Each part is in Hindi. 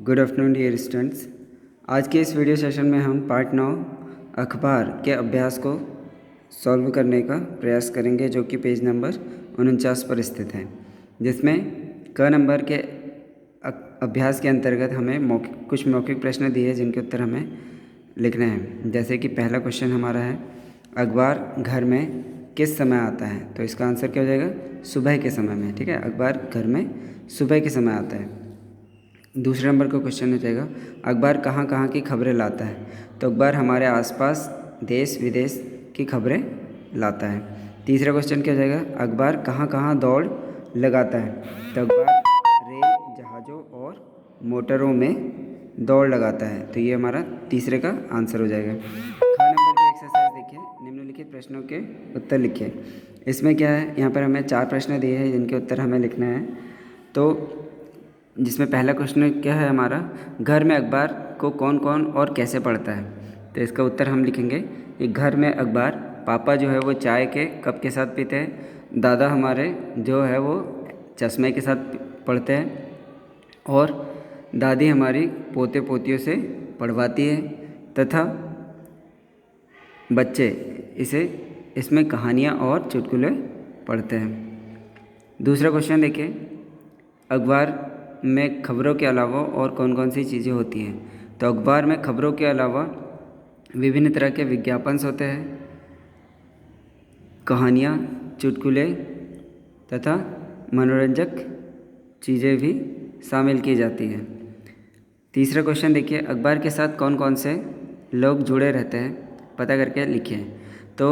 Good afternoon dear students. आज के इस वीडियो सेशन में हम पार्ट 9 अखबार के अभ्यास को सॉल्व करने का प्रयास करेंगे, जो कि पेज नंबर 49 पर स्थित है, जिसमें क नंबर के अभ्यास के अंतर्गत हमें कुछ मौखिक प्रश्न दिए जिनके उत्तर हमें लिखने हैं। जैसे कि पहला क्वेश्चन हमारा है, अखबार घर में किस समय आता है? तो इसका आंसर क्या हो जाएगा? सुबह के समय में। ठीक है, अखबार घर में सुबह के समय आता है। दूसरे नंबर का क्वेश्चन हो जाएगा, अखबार कहाँ कहाँ की खबरें लाता है? तो अखबार हमारे आसपास देश विदेश की खबरें लाता है। तीसरा क्वेश्चन क्या हो जाएगा, अखबार कहाँ कहाँ दौड़ लगाता है? तो अखबार रेल, जहाज़ों और मोटरों में दौड़ लगाता है। तो ये हमारा तीसरे का आंसर हो जाएगा। ख नंबर की एक्सरसाइज देखिए, निम्नलिखित प्रश्नों के उत्तर लिखिए। इसमें क्या है, यहाँ पर हमें 4 प्रश्न दिए हैं जिनके उत्तर हमें लिखना है। तो जिसमें पहला क्वेश्चन क्या है हमारा, घर में अखबार को कौन कौन और कैसे पढ़ता है? तो इसका उत्तर हम लिखेंगे कि घर में अखबार पापा जो है वो चाय के कप के साथ पीते हैं, दादा हमारे जो है वो चश्मे के साथ पढ़ते हैं, और दादी हमारी पोते पोतियों से पढ़वाती है, तथा बच्चे इसमें कहानियाँ और चुटकुले पढ़ते हैं। दूसरा क्वेश्चन देखिए, अखबार में खबरों के अलावा और कौन कौन सी चीज़ें होती हैं? तो अखबार में खबरों के अलावा विभिन्न तरह के विज्ञापन होते हैं, कहानियाँ, चुटकुले तथा मनोरंजक चीज़ें भी शामिल की जाती हैं। तीसरा क्वेश्चन देखिए, अखबार के साथ कौन कौन से लोग जुड़े रहते हैं? पता करके लिखिए। तो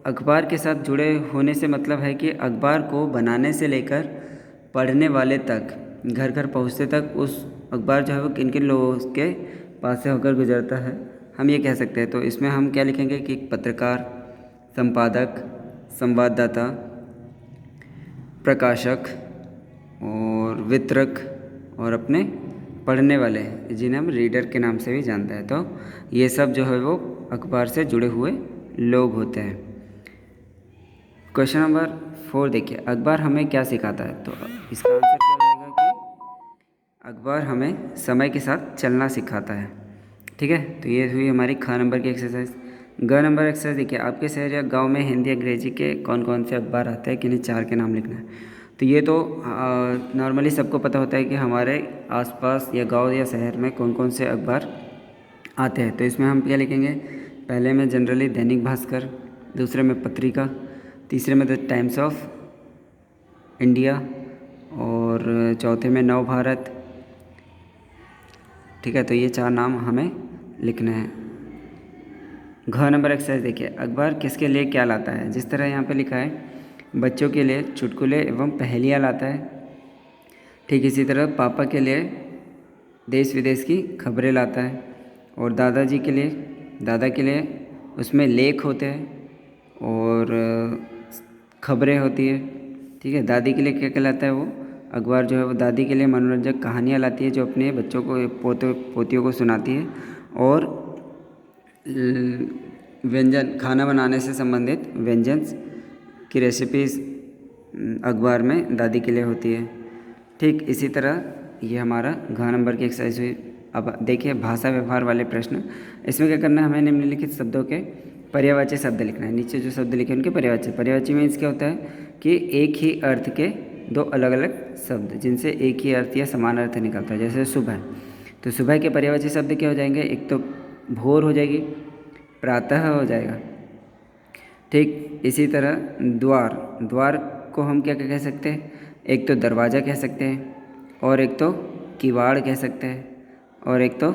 अखबार के साथ जुड़े होने से मतलब है कि अखबार को बनाने से लेकर पढ़ने वाले तक, घर घर पहुँचते तक उस अखबार जो है वो किन किन लोगों के पास से होकर गुजरता है, हम ये कह सकते हैं। तो इसमें हम क्या लिखेंगे कि पत्रकार, संपादक, संवाददाता, प्रकाशक और वितरक और अपने पढ़ने वाले, जिन्हें हम रीडर के नाम से भी जानते हैं। तो ये सब जो है वो अखबार से जुड़े हुए लोग होते हैं। क्वेश्चन नंबर 4 देखिए, अखबार हमें क्या सिखाता है? तो इसका आंसर क्या हो जाएगा कि अखबार हमें समय के साथ चलना सिखाता है। ठीक है, तो ये हुई हमारी ख नंबर की एक्सरसाइज। ग नंबर एक्सरसाइज देखिए, आपके शहर या गांव में हिंदी अंग्रेजी के कौन कौन से अखबार आते हैं, किन्हीं 4 के नाम लिखना है। तो ये तो नॉर्मली सबको पता होता है कि हमारे आसपास या गांव या शहर में कौन कौन से अखबार आते हैं। तो इसमें हम क्या लिखेंगे, पहले में जनरली दैनिक भास्कर, दूसरे में पत्रिका, तीसरे में द टाइम्स ऑफ इंडिया, और चौथे में नव भारत। ठीक है, तो ये 4 नाम हमें लिखने हैं। घ नंबर एक्सरसाइज देखिए, अखबार किसके लिए क्या लाता है? जिस तरह यहाँ पे लिखा है, बच्चों के लिए चुटकुले एवं पहेलियाँ लाता है, ठीक इसी तरह पापा के लिए देश विदेश की खबरें लाता है, और दादा के लिए उसमें लेख होते हैं और खबरें होती है। ठीक है, दादी के लिए क्या कहलाता है? वो अखबार जो है वो दादी के लिए मनोरंजक कहानियाँ लाती है, जो अपने बच्चों को, पोतियों को सुनाती है, और व्यंजन, खाना बनाने से संबंधित व्यंजन की रेसिपीज़ अखबार में दादी के लिए होती है। ठीक इसी तरह ये हमारा घ नंबर की एक्सरसाइज हुई। अब देखिए भाषा व्यवहार वाले प्रश्न। इसमें क्या करना है, हमें निम्नलिखित शब्दों के पर्यायवाची शब्द लिखना है। नीचे जो शब्द लिखे उनके पर्यायवाची मीन्स क्या होता है कि एक ही अर्थ के 2 अलग अलग शब्द जिनसे एक ही अर्थ या समान अर्थ निकलता है। जैसे सुबह, तो सुबह के पर्यायवाची शब्द क्या हो जाएंगे? एक तो भोर हो जाएगी, प्रातः हो जाएगा। ठीक इसी तरह द्वार को हम क्या कह सकते हैं? एक तो दरवाज़ा कह सकते हैं, और एक तो किवाड़ कह सकते हैं, और एक तो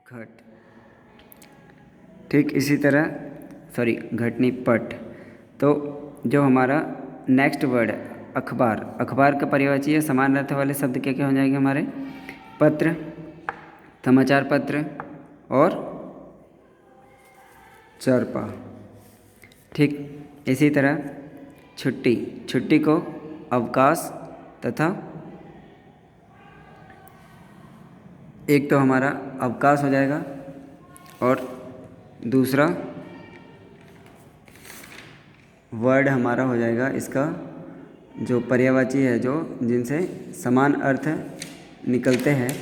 घट। ठीक इसी तरह घट नहीं, पट। तो जो हमारा नेक्स्ट वर्ड है अखबार का पर्यायवाची या समान अर्थ वाले शब्द क्या क्या हो जाएंगे हमारे? पत्र, समाचार पत्र और चरपा। ठीक इसी तरह छुट्टी को अवकाश तथा, एक तो हमारा अवकाश हो जाएगा, और दूसरा वर्ड हमारा हो जाएगा इसका जो पर्यायवाची है जो जिनसे समान अर्थ निकलते हैं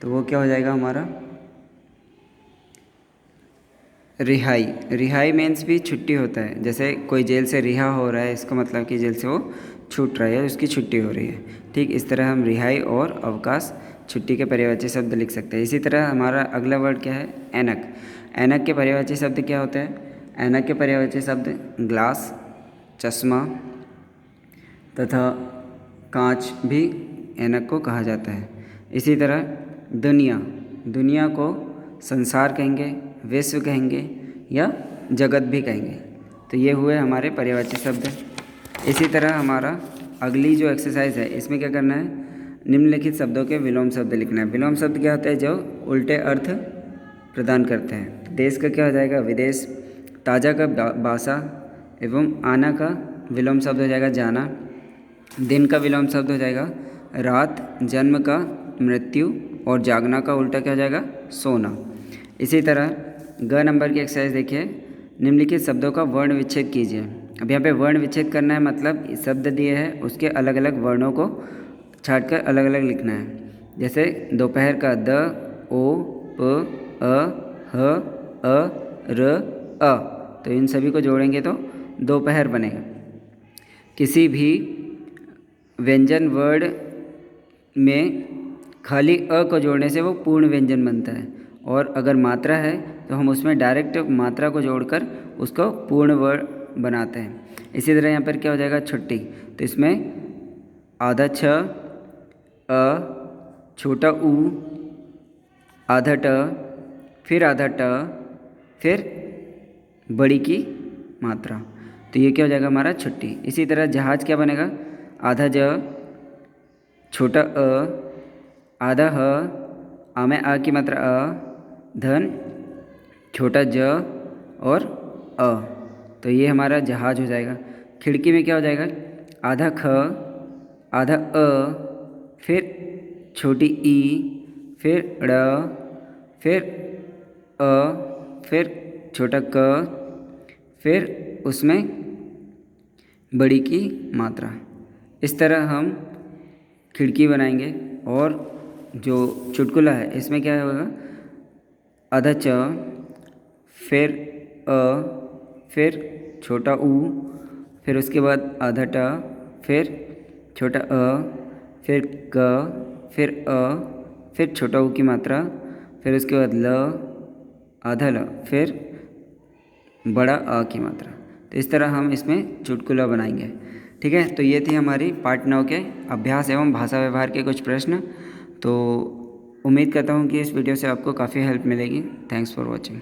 तो वो क्या हो जाएगा हमारा रिहाई। रिहाई मीन्स भी छुट्टी होता है। जैसे कोई जेल से रिहा हो रहा है, इसका मतलब कि जेल से वो छूट रहा है, उसकी छुट्टी हो रही है। ठीक इस तरह हम रिहाई और अवकाश छुट्टी के पर्यायवाची शब्द लिख सकते हैं। इसी तरह हमारा अगला वर्ड क्या है, ऐनक। ऐनक के पर्यायवाची शब्द क्या होते हैं? ऐनक के पर्यायवाची शब्द ग्लास, चश्मा तथा कांच भी ऐनक को कहा जाता है। इसी तरह दुनिया, दुनिया को संसार कहेंगे, विश्व कहेंगे या जगत भी कहेंगे। तो ये हुए हमारे पर्यायवाची शब्द। इसी तरह हमारा अगली जो एक्सरसाइज है इसमें क्या करना है, निम्नलिखित शब्दों के विलोम शब्द लिखना है। विलोम शब्द क्या होते हैं? जो उल्टे अर्थ प्रदान करते हैं। देश का क्या हो जाएगा? विदेश। ताज़ा का बासा एवं आना का विलोम शब्द हो जाएगा जाना। दिन का विलोम शब्द हो जाएगा रात। जन्म का मृत्यु और जागना का उल्टा क्या हो जाएगा? सोना। इसी तरह ग नंबर की एक्सरसाइज देखिए, निम्नलिखित शब्दों का वर्ण विच्छेद कीजिए। अब यहाँ पे वर्ण विच्छेद करना है, मतलब शब्द दिए हैं उसके अलग अलग वर्णों को छांटकर अलग अलग लिखना है। जैसे दोपहर का द, ओ, प, अ, ह, अ, र, अ, तो इन सभी को जोड़ेंगे तो दोपहर बनेगा। किसी भी व्यंजन वर्ड में खाली अ को जोड़ने से वो पूर्ण व्यंजन बनता है, और अगर मात्रा है तो हम उसमें डायरेक्ट मात्रा को जोड़कर उसको पूर्ण वर्ड बनाते हैं। इसी तरह यहाँ पर क्या हो जाएगा, छुट्टी। तो इसमें आधा छ, अ, छोटा ऊ, आधा ट, फिर आधा ट, फिर बड़ी की मात्रा। तो ये क्या हो जाएगा हमारा छुट्टी। इसी तरह जहाज क्या बनेगा, आधा ज, छोटा अ, आधा ह, आ में आ की मात्रा अ, धन छोटा ज और अ। तो ये हमारा जहाज हो जाएगा। खिड़की में क्या हो जाएगा, आधा ख, आधा अ, फिर छोटी ई, फिर ड़, फिर अ, फिर छोटा क, फिर उसमें बड़ी की मात्रा। इस तरह हम खिड़की बनाएंगे। और जो चुटकुला है इसमें क्या होगा, आधा च, फिर अ, फिर छोटा ऊ, फिर उसके बाद आधा ट, फिर छोटा अ, फिर क, फिर अ, फिर छोटा ऊ की मात्रा, फिर उसके बाद ल, आधा ल, फिर बड़ा अ की मात्रा। तो इस तरह हम इसमें चुटकुला बनाएंगे। ठीक है, तो ये थी हमारी पार्ट 9 के अभ्यास एवं भाषा व्यवहार के कुछ प्रश्न। तो उम्मीद करता हूँ कि इस वीडियो से आपको काफ़ी हेल्प मिलेगी। Thanks for watching.